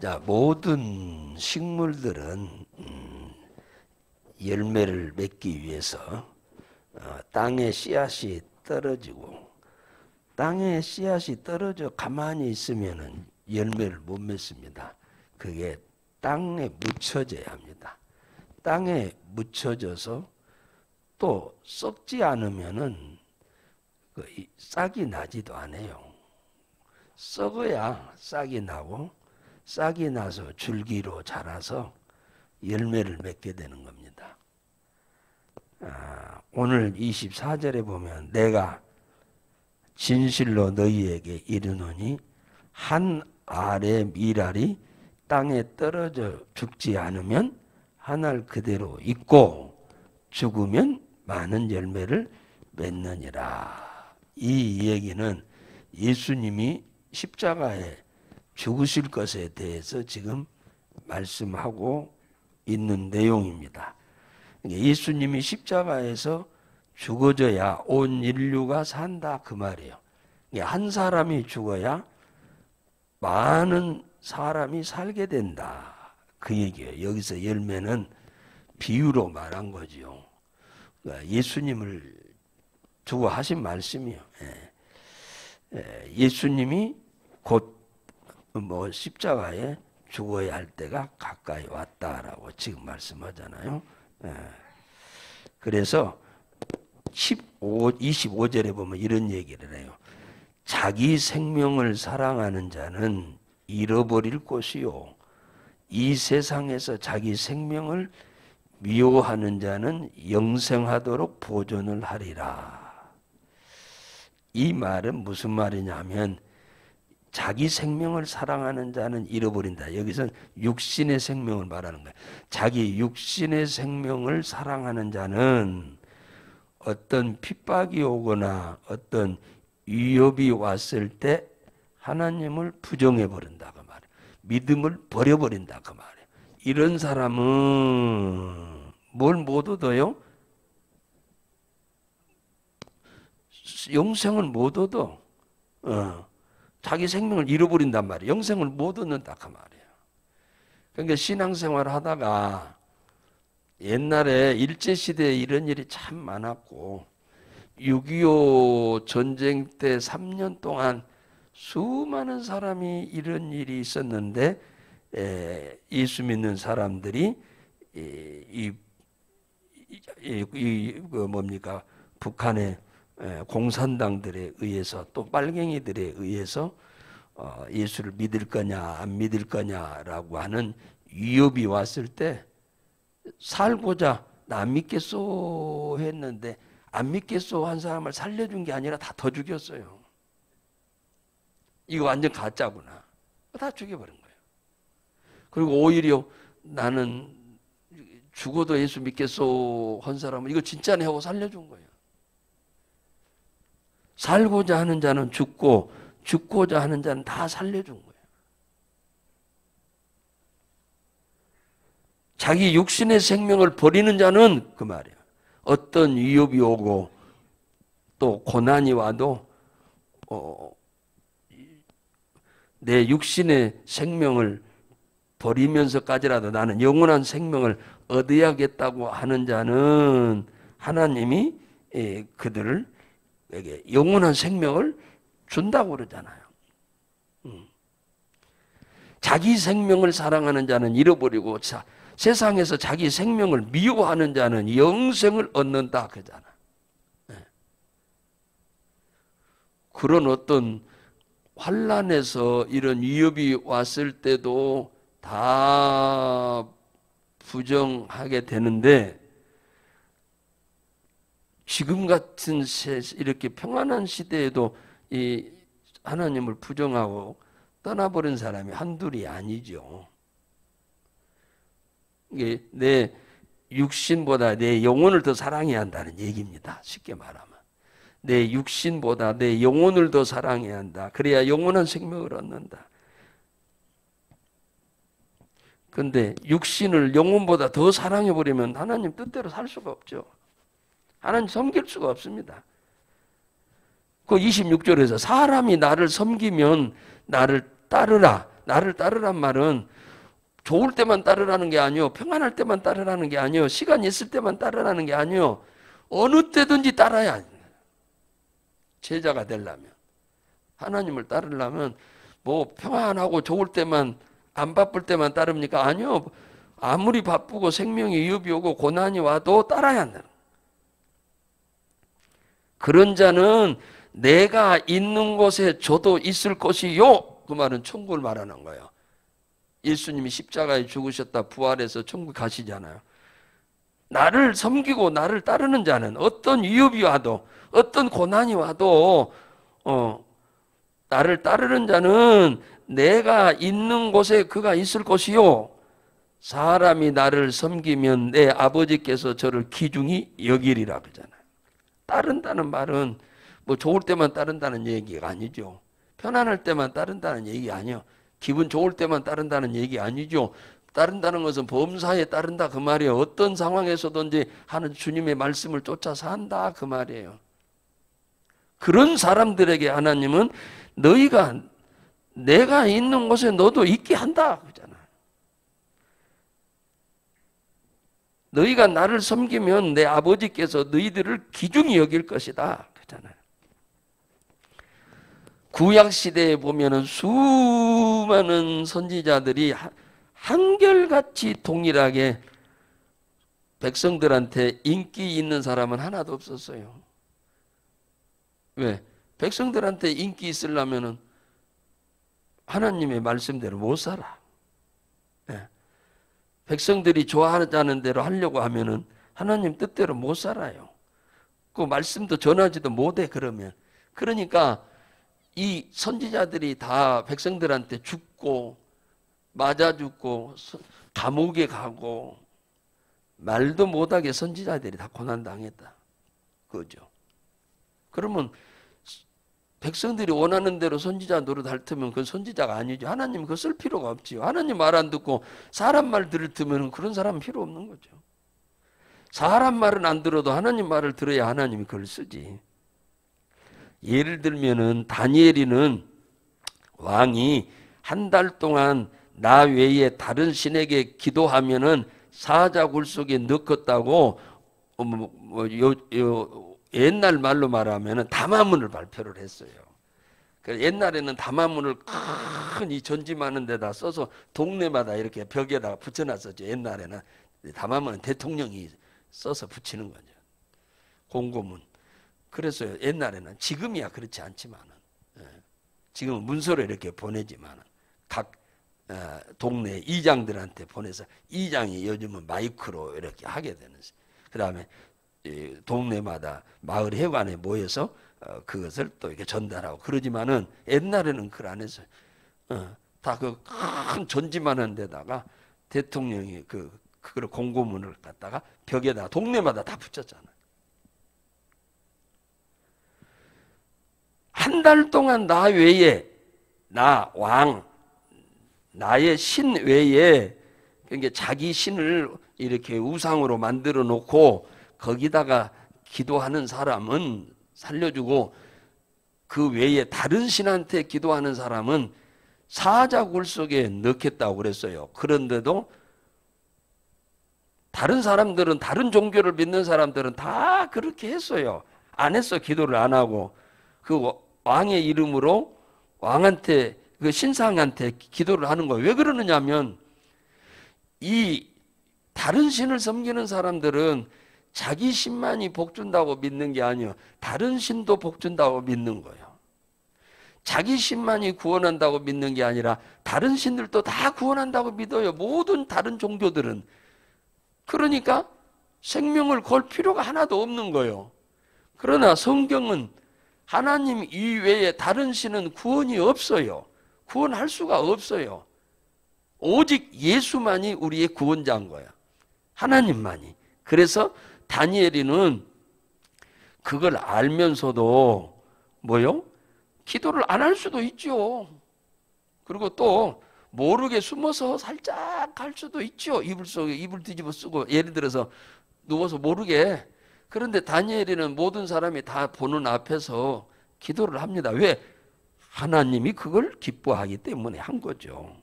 자, 모든 식물들은 열매를 맺기 위해서 땅에 씨앗이 떨어지고, 땅에 씨앗이 떨어져 가만히 있으면 열매를 못 맺습니다. 그게 땅에 묻혀져야 합니다. 땅에 묻혀져서 또 썩지 않으면은 싹이 나지도 않아요. 썩어야 싹이 나고, 싹이 나서 줄기로 자라서 열매를 맺게 되는 겁니다. 오늘 24절에 보면 내가 진실로 너희에게 이르노니 한 알의 밀알이 땅에 떨어져 죽지 않으면 한 알 그대로 있고 죽으면 많은 열매를 맺느니라. 이 얘기는 예수님이 십자가에 죽으실 것에 대해서 지금 말씀하고 있는 내용입니다. 예수님이 십자가에서 죽어져야 온 인류가 산다 그 말이에요. 한 사람이 죽어야 많은 사람이 살게 된다 그 얘기예요. 여기서 열매는 비유로 말한 거죠. 예수님을 두고 하신 말씀이요. 예수님이 곧 십자가에 죽어야 할 때가 가까이 왔다라고 지금 말씀하잖아요. 그래서 25절에 보면 이런 얘기를 해요. 자기 생명을 사랑하는 자는 잃어버릴 것이요, 이 세상에서 자기 생명을 미워하는 자는 영생하도록 보존을 하리라. 이 말은 무슨 말이냐면 자기 생명을 사랑하는 자는 잃어버린다. 여기서 육신의 생명을 말하는 거예요. 자기 육신의 생명을 사랑하는 자는 어떤 핍박이 오거나 어떤 위협이 왔을 때 하나님을 부정해버린다 그 말이에요. 믿음을 버려버린다 그 말이에요. 이런 사람은 뭘 못 얻어요? 영생을 못 얻어. 자기 생명을 잃어버린단 말이에요. 영생을 못 얻는다 그 말이에요. 그러니까 신앙생활 하다가 옛날에 일제시대에 이런 일이 참 많았고 6.25 전쟁 때 3년 동안 수많은 사람이 이런 일이 있었는데 예수 믿는 사람들이 북한의 공산당들에 의해서 또 빨갱이들에 의해서 예수를 믿을 거냐 안 믿을 거냐라고 하는 위협이 왔을 때 살고자 나 안 믿겠소 했는데 안 믿겠소 한 사람을 살려준 게 아니라 다 더 죽였어요. 이거 완전 가짜구나. 다 죽여버린 거예요. 그리고 오히려 나는 죽어도 예수 믿겠소 한 사람은 이거 진짜네 하고 살려준 거예요. 살고자 하는 자는 죽고 죽고자 하는 자는 다 살려준 거예요. 자기 육신의 생명을 버리는 자는 그 말이에요. 어떤 위협이 오고 또 고난이 와도 내 육신의 생명을 버리면서까지라도 나는 영원한 생명을 얻어야겠다고 하는 자는 하나님이 그들에게 영원한 생명을 준다고 그러잖아요. 자기 생명을 사랑하는 자는 잃어버리고 세상에서 자기 생명을 미워하는 자는 영생을 얻는다 그러잖아. 그런 어떤 환난에서 이런 위협이 왔을 때도 다 부정하게 되는데 지금 같은 이렇게 평안한 시대에도 이 하나님을 부정하고 떠나버린 사람이 한둘이 아니죠. 이게 내 육신보다 내 영혼을 더 사랑해야 한다는 얘기입니다. 쉽게 말하면. 내 육신보다 내 영혼을 더 사랑해야 한다. 그래야 영원한 생명을 얻는다. 그런데 육신을 영혼보다 더 사랑해버리면 하나님 뜻대로 살 수가 없죠. 하나님 섬길 수가 없습니다. 그 26절에서 사람이 나를 섬기면 나를 따르라. 나를 따르란 말은 좋을 때만 따르라는 게 아니요, 평안할 때만 따르라는 게 아니요, 시간이 있을 때만 따르라는 게 아니요, 어느 때든지 따라야 제자가 되려면, 하나님을 따르려면 뭐 평안하고 좋을 때만, 안 바쁠 때만 따릅니까? 아니요. 아무리 바쁘고 생명이 위협이 오고 고난이 와도 따라야 한다. 그런 자는 내가 있는 곳에 저도 있을 것이요. 그 말은 천국을 말하는 거예요. 예수님이 십자가에 죽으셨다 부활해서 천국 가시잖아요. 나를 섬기고 나를 따르는 자는 어떤 위협이 와도, 어떤 고난이 와도 나를 따르는 자는 내가 있는 곳에 그가 있을 것이요, 사람이 나를 섬기면 내 아버지께서 저를 귀중히 여기리라 그러잖아요. 따른다는 말은 뭐 좋을 때만 따른다는 얘기가 아니죠. 편안할 때만 따른다는 얘기 아니요. 기분 좋을 때만 따른다는 얘기 아니죠. 따른다는 것은 범사에 따른다 그 말이에요. 어떤 상황에서든지 하는 주님의 말씀을 쫓아 산다 그 말이에요. 그런 사람들에게 하나님은 너희가 내가 있는 곳에 너도 있게 한다 그러잖아요. 너희가 나를 섬기면 내 아버지께서 너희들을 귀중히 여길 것이다 그러잖아요. 구약시대에 보면은 수많은 선지자들이 한결같이 동일하게 백성들한테 인기 있는 사람은 하나도 없었어요. 왜? 백성들한테 인기 있으려면은 하나님의 말씀대로 못 살아. 네. 백성들이 좋아하는 대로 하려고 하면은 하나님 뜻대로 못 살아요. 그 말씀도 전하지도 못해 그러면. 그러니까 이 선지자들이 다 백성들한테 죽고 맞아 죽고 감옥에 가고 말도 못하게 선지자들이 다 고난당했다. 그죠? 그러면 백성들이 원하는 대로 선지자 노릇할 테면 그건 선지자가 아니죠. 하나님 그거 쓸 필요가 없지요. 하나님 말 안 듣고 사람 말 들을 테면 그런 사람은 필요 없는 거죠. 사람 말은 안 들어도 하나님 말을 들어야 하나님이 그걸 쓰지. 예를 들면은 다니엘이는 왕이 한 달 동안 나 외에 다른 신에게 기도하면은 사자굴 속에 넣겠다고 옛날 말로 말하면은 담화문을 발표를 했어요. 옛날에는 담화문을 큰 이 전지 많은 데다 써서 동네마다 이렇게 벽에다가 붙여놨었죠. 옛날에는 담화문은 대통령이 써서 붙이는 거죠. 공고문. 그래서 옛날에는, 지금이야 그렇지 않지만은, 지금은 문서로 이렇게 보내지만은 각 동네 이장들한테 보내서 이장이 요즘은 마이크로 이렇게 하게 되는. 그 다음에 동네마다 마을 회관에 모여서 그것을 또 이렇게 전달하고 그러지만은 옛날에는 그걸 안 했어요. 다 그 큰 전지만한 데다가 대통령이 그걸 공고문을 갖다가 벽에다 동네마다 다 붙였잖아요. 한 달 동안 나 외에, 나 왕, 나의 신 외에, 그러니까 자기 신을 이렇게 우상으로 만들어 놓고 거기다가 기도하는 사람은 살려주고 그 외에 다른 신한테 기도하는 사람은 사자굴 속에 넣겠다고 그랬어요. 그런데도 다른 사람들은, 다른 종교를 믿는 사람들은 다 그렇게 했어요. 안 했어. 기도를 안 하고. 그 왕의 이름으로 왕한테, 그 신상한테 기도를 하는 거예요. 왜 그러느냐면 이 다른 신을 섬기는 사람들은 자기 신만이 복준다고 믿는 게 아니에요. 다른 신도 복준다고 믿는 거예요. 자기 신만이 구원한다고 믿는 게 아니라 다른 신들도 다 구원한다고 믿어요. 모든 다른 종교들은. 그러니까 생명을 걸 필요가 하나도 없는 거예요. 그러나 성경은 하나님 이외에 다른 신은 구원이 없어요. 구원할 수가 없어요. 오직 예수만이 우리의 구원자인 거야. 하나님만이. 그래서 다니엘이는 그걸 알면서도 뭐요? 기도를 안 할 수도 있죠. 그리고 또 모르게 숨어서 살짝 할 수도 있죠. 이불 속에 이불 뒤집어 쓰고, 예를 들어서 누워서 모르게. 그런데 다니엘이는 모든 사람이 다 보는 앞에서 기도를 합니다. 왜? 하나님이 그걸 기뻐하기 때문에 한 거죠.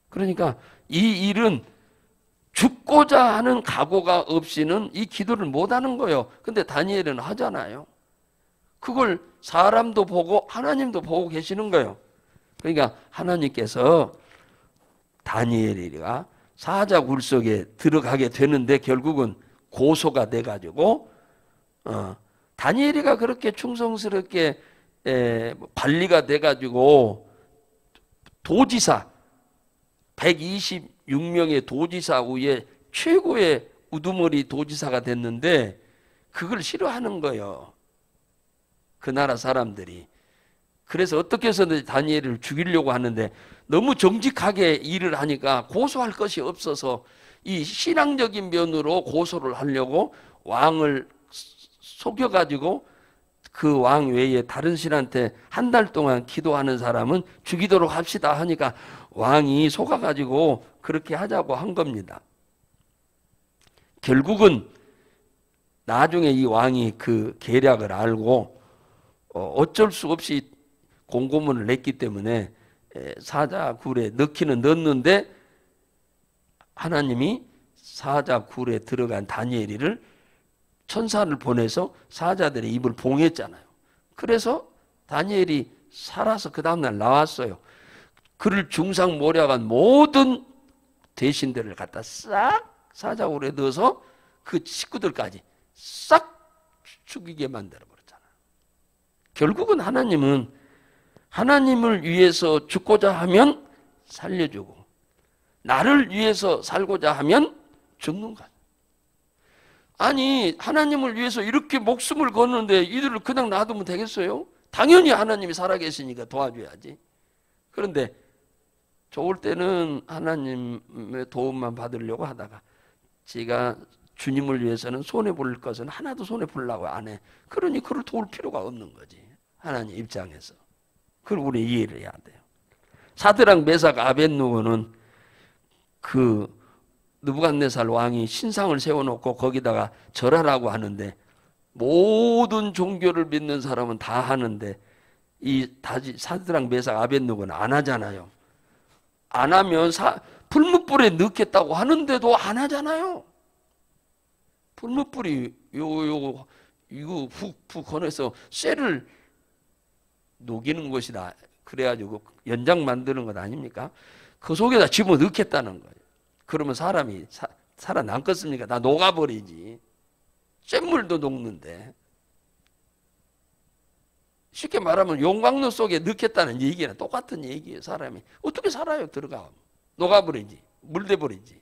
그러니까 이 일은 죽고자 하는 각오가 없이는 이 기도를 못 하는 거예요. 근데 다니엘은 하잖아요. 그걸 사람도 보고 하나님도 보고 계시는 거예요. 그러니까 하나님께서 다니엘이가 사자 굴 속에 들어가게 되는데 결국은 고소가 돼가지고 다니엘이가 그렇게 충성스럽게 관리가 돼가지고 도지사 126명의 도지사 위에 최고의 우두머리 도지사가 됐는데 그걸 싫어하는 거예요. 그 나라 사람들이. 그래서 어떻게 해서든 다니엘을 죽이려고 하는데 너무 정직하게 일을 하니까 고소할 것이 없어서 이 신앙적인 면으로 고소를 하려고 왕을 속여가지고 그 왕 외에 다른 신한테 한 달 동안 기도하는 사람은 죽이도록 합시다 하니까 왕이 속아가지고 그렇게 하자고 한 겁니다. 결국은 나중에 이 왕이 그 계략을 알고 어쩔 수 없이 공고문을 냈기 때문에 사자 굴에 넣기는 넣었는데 하나님이 사자 굴에 들어간 다니엘이를 천사를 보내서 사자들의 입을 봉했잖아요. 그래서 다니엘이 살아서 그 다음날 나왔어요. 그를 중상모략한 모든 대신들을 갖다 싹 사자굴에 넣어서 그 식구들까지 싹 죽이게 만들어버렸잖아요. 결국은 하나님은 하나님을 위해서 죽고자 하면 살려주고 나를 위해서 살고자 하면 죽는 것. 아니 하나님을 위해서 이렇게 목숨을 거는데 이들을 그냥 놔두면 되겠어요? 당연히 하나님이 살아계시니까 도와줘야지. 그런데 좋을 때는 하나님의 도움만 받으려고 하다가 제가 주님을 위해서는 손해볼 것은 하나도 손해보려고 안 해. 그러니 그를 도울 필요가 없는 거지. 하나님 입장에서. 그걸 우리 이해를 해야 돼요. 사드락 메삭 아벳느고는 그 느부갓네살 왕이 신상을 세워놓고 거기다가 절하라고 하는데 모든 종교를 믿는 사람은 다 하는데 이 사드락 메삭 아벳느고는 안 하잖아요. 안 하면 풀무불에 넣겠다고 하는데도 안 하잖아요. 풀무불이 이거 훅 꺼내서 쇠를 녹이는 것이다. 그래가지고 연장 만드는 것 아닙니까? 그 속에다 집어넣겠다는 거예요. 그러면 사람이 살아남겠습니까? 다 녹아버리지. 쇳물도 녹는데. 쉽게 말하면 용광로 속에 넣겠다는 얘기랑 똑같은 얘기예요. 사람이 어떻게 살아요? 들어가면 녹아버리지. 물대버리지.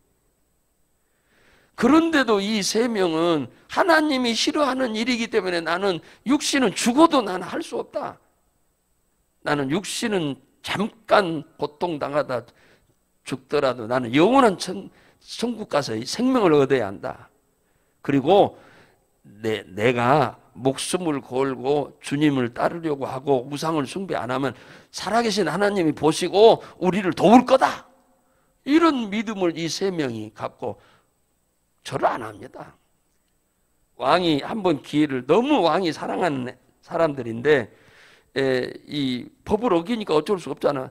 그런데도 이 세 명은 하나님이 싫어하는 일이기 때문에 나는 육신은 죽어도 나는 할 수 없다. 나는 육신은 잠깐 고통당하다 죽더라도 나는 영원한 천국 가서 생명을 얻어야 한다. 그리고 내가 목숨을 걸고 주님을 따르려고 하고 우상을 숭배 안 하면 살아계신 하나님이 보시고 우리를 도울 거다. 이런 믿음을 이 세 명이 갖고 절을 안 합니다. 왕이 한번 기회를 너무 왕이 사랑하는 사람들인데 이 법을 어기니까 어쩔 수 없잖아.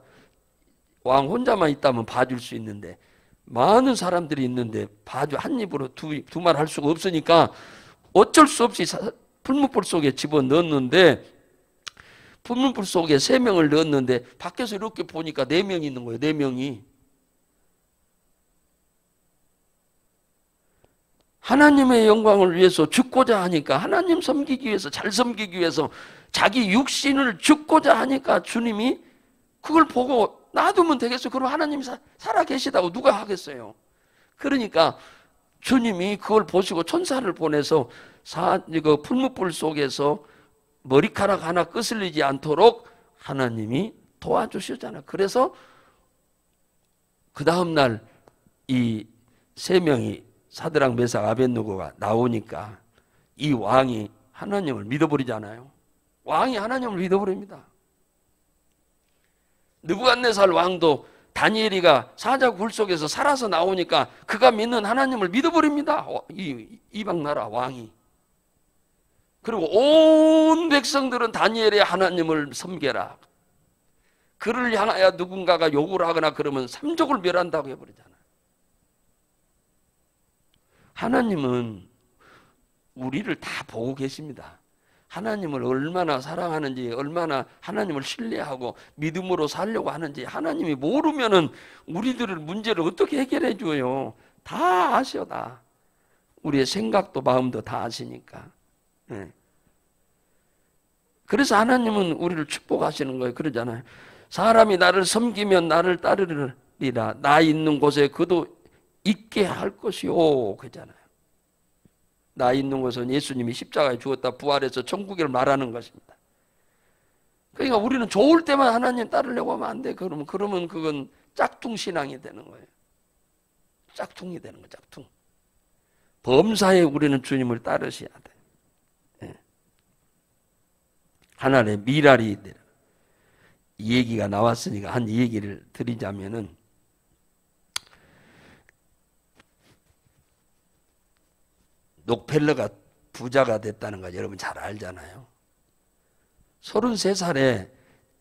왕 혼자만 있다면 봐줄 수 있는데 많은 사람들이 있는데 봐주 한 입으로 두 말 할 수가 없으니까 어쩔 수 없이 풀무불 속에 집어넣었는데 풀무불 속에 3명을 넣었는데 밖에서 이렇게 보니까 4명이 있는 거예요. 4명이. 하나님의 영광을 위해서 죽고자 하니까 하나님 섬기기 위해서 잘 섬기기 위해서 자기 육신을 죽고자 하니까 주님이 그걸 보고 놔두면 되겠어요. 그럼 하나님이 살아계시다고 누가 하겠어요. 그러니까 주님이 그걸 보시고 천사를 보내서 그 풀무불 속에서 머리카락 하나 끄슬리지 않도록 하나님이 도와주시잖아요. 그래서 그 다음날 이 3명이 사드락 메삭 아벳느고가 나오니까 이 왕이 하나님을 믿어버리잖아요. 왕이 하나님을 믿어버립니다. 느부갓네살 왕도 다니엘이가 사자 굴 속에서 살아서 나오니까 그가 믿는 하나님을 믿어버립니다. 이 이방 나라 왕이. 그리고 온 백성들은 다니엘의 하나님을 섬겨라. 그를 향하여 누군가가 욕을 하거나 그러면 삼족을 멸한다고 해버리잖아요. 하나님은 우리를 다 보고 계십니다. 하나님을 얼마나 사랑하는지, 얼마나 하나님을 신뢰하고 믿음으로 살려고 하는지 하나님이 모르면은 우리들의 문제를 어떻게 해결해 줘요? 다 아셔, 다. 우리의 생각도 마음도 다 아시니까. 네. 그래서 하나님은 우리를 축복하시는 거예요. 그러잖아요. 사람이 나를 섬기면 나를 따르리라. 나 있는 곳에 그도 있게 할 것이요. 그러잖아요. 나 있는 곳은 예수님이 십자가에 죽었다 부활해서 천국을 말하는 것입니다. 그러니까 우리는 좋을 때만 하나님 따르려고 하면 안 돼. 그러면 그건 짝퉁 신앙이 되는 거예요. 짝퉁이 되는 거예요. 짝퉁. 범사에 우리는 주님을 따르셔야 돼. 예. 하나님의 미랄이 이 얘기가 나왔으니까 한 얘기를 드리자면은, 록펠러가 부자가 됐다는 거 여러분 잘 알잖아요. 33살에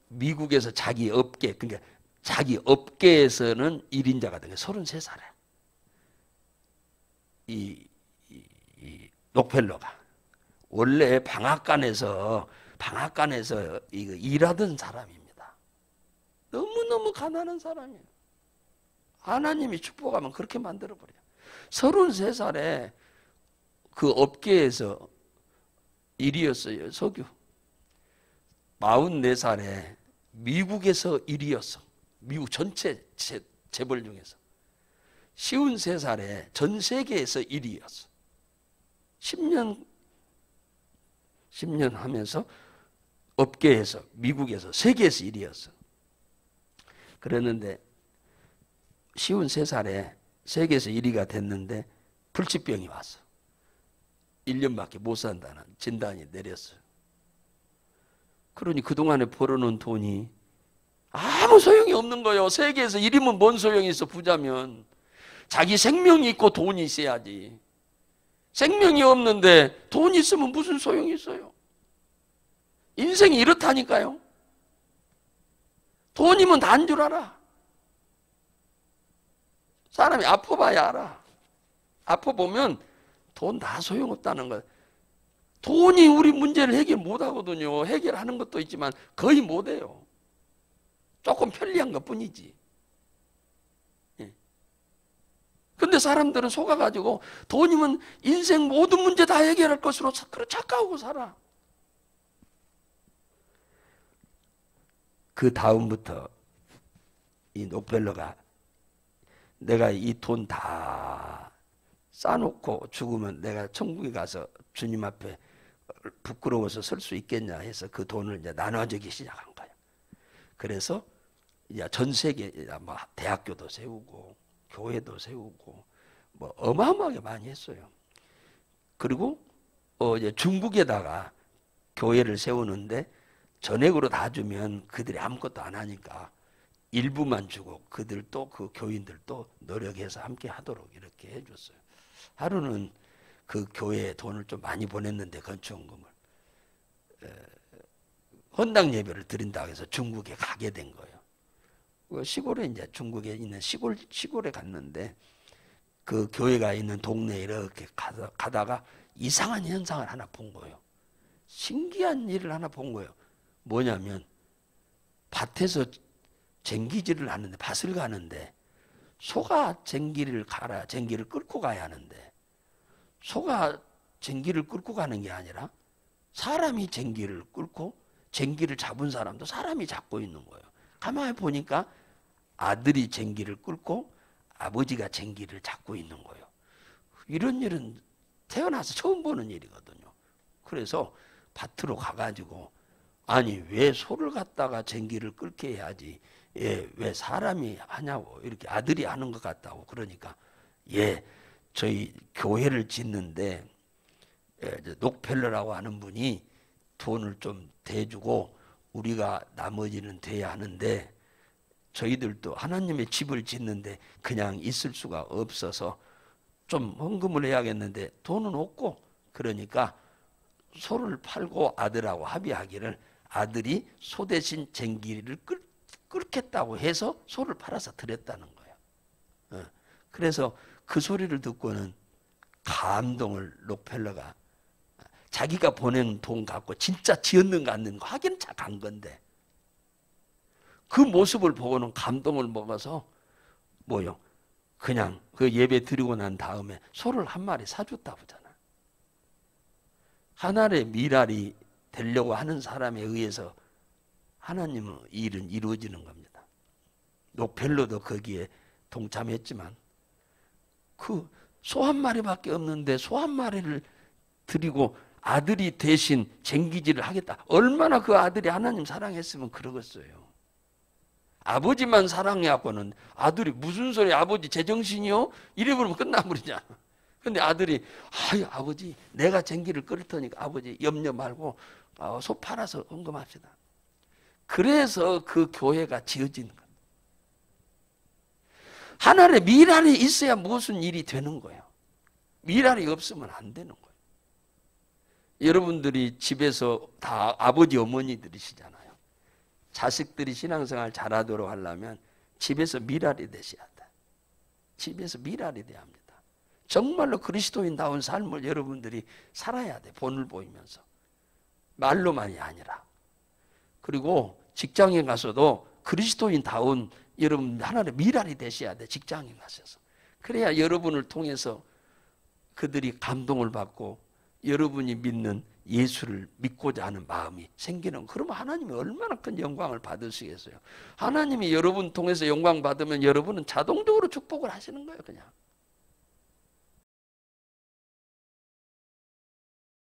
미국에서 자기 업계, 그러니까 자기 업계에서는 1인자가 된 거예요. 33살에. 이 록펠러가 원래 방앗간에서 일하던 사람입니다. 너무너무 가난한 사람이에요. 하나님이 축복하면 그렇게 만들어버려요. 33살에 그 업계에서 일이었어요. 석유. 44살에 미국에서 일이었어. 미국 전체 재벌 중에서. 53살에 전 세계에서 일이었어. 10년 하면서 업계에서, 미국에서, 세계에서 일이었어. 그랬는데 53살에 세계에서 1위가 됐는데 불치병이 왔어. 1년밖에 못 산다는 진단이 내렸어요. 그러니 그동안에 벌어놓은 돈이 아무 소용이 없는 거예요. 세계에서 1위면 뭔 소용이 있어, 부자면. 자기 생명이 있고 돈이 있어야지. 생명이 없는데 돈 있으면 무슨 소용이 있어요? 인생이 이렇다니까요. 돈이면 다인 줄 알아. 사람이 아파봐야 알아. 아파보면 돈 다 소용없다는 거. 돈이 우리 문제를 해결 못하거든요. 해결하는 것도 있지만 거의 못해요. 조금 편리한 것뿐이지. 근데 사람들은 속아가지고 돈이면 인생 모든 문제 다 해결할 것으로 착각하고 살아. 그 다음부터 이 록펠러가 내가 이 돈 다 싸놓고 죽으면 내가 천국에 가서 주님 앞에 부끄러워서 설 수 있겠냐 해서 그 돈을 이제 나눠주기 시작한 거예요. 그래서 이제 전 세계 뭐 대학교도 세우고 교회도 세우고 뭐 어마어마하게 많이 했어요. 그리고 이제 중국에다가 교회를 세우는데 전액으로 다 주면 그들이 아무것도 안 하니까 일부만 주고 그들도, 그 교인들도 노력해서 함께 하도록 이렇게 해줬어요. 하루는 그 교회에 돈을 좀 많이 보냈는데 건축원금을 헌당 예배를 드린다고 해서 중국에 가게 된 거예요. 시골에 이제 중국에 있는 시골에 갔는데 그 교회가 있는 동네에 이렇게 가다가 이상한 현상을 하나 본 거예요. 신기한 일을 하나 본 거예요. 뭐냐면 밭에서 쟁기질을 하는데, 밭을 가는데 소가 쟁기를 끌고 가야 하는데 소가 쟁기를 끌고 가는 게 아니라 사람이 쟁기를 끌고 쟁기를 잡은 사람도 사람이 잡고 있는 거예요. 가만히 보니까 아들이 쟁기를 끌고 아버지가 쟁기를 잡고 있는 거예요. 이런 일은 태어나서 처음 보는 일이거든요. 그래서 밭으로 가가지고 아니 왜 소를 갖다가 쟁기를 끌게 해야지 왜 사람이 하냐고, 이렇게 아들이 하는 것 같다고. 그러니까 저희 교회를 짓는데 록펠러라고 하는 분이 돈을 좀 대주고 우리가 나머지는 돼야 하는데 저희들도 하나님의 집을 짓는데 그냥 있을 수가 없어서 좀 헌금을 해야겠는데 돈은 없고, 그러니까 소를 팔고 아들하고 합의하기를 아들이 소 대신 쟁기를 끊겠다고 해서 소를 팔아서 드렸다는 거예요. 그래서 그 소리를 듣고는 감동을 록펠러가 자기가 보낸 돈 갖고 진짜 지었는가 안 했는가 확인 간 건데 그 모습을 보고는 감동을 먹어서 뭐요? 그냥 그 예배 드리고 난 다음에 소를 한 마리 사줬다 보잖아. 하나님의 미랄이 되려고 하는 사람에 의해서 하나님의 일은 이루어지는 겁니다. 록펠러도 거기에 동참했지만 그 소 한 마리밖에 없는데 소 한 마리를 드리고 아들이 대신 쟁기질을 하겠다. 얼마나 그 아들이 하나님 사랑했으면 그러겠어요. 아버지만 사랑해갖고는 아들이 무슨 소리 아버지 제정신이요? 이래 버리면 끝나버리잖아. 근데 아들이 아유 아버지 내가 쟁기를 끌 테니까 아버지 염려 말고 소 팔아서 헌금합시다. 그래서 그 교회가 지어지는 겁니다. 하나님의 미랄이 있어야 무슨 일이 되는 거예요. 미랄이 없으면 안 되는 거예요. 여러분들이 집에서 다 아버지 어머니들이시잖아요. 자식들이 신앙생활 잘하도록 하려면 집에서 미랄이 되셔야 돼. 집에서 미랄이 돼야 합니다. 정말로 그리스도인다운 삶을 여러분들이 살아야 돼. 본을 보이면서. 말로만이 아니라. 그리고 직장에 가서도 그리스도인다운 여러분 하나의 미랄이 되셔야 돼. 직장에 가셔서. 그래야 여러분을 통해서 그들이 감동을 받고 여러분이 믿는 예수를 믿고자 하는 마음이 생기는. 그러면 하나님이 얼마나 큰 영광을 받으시겠어요. 하나님이 여러분 통해서 영광 받으면 여러분은 자동적으로 축복을 하시는 거예요. 그냥.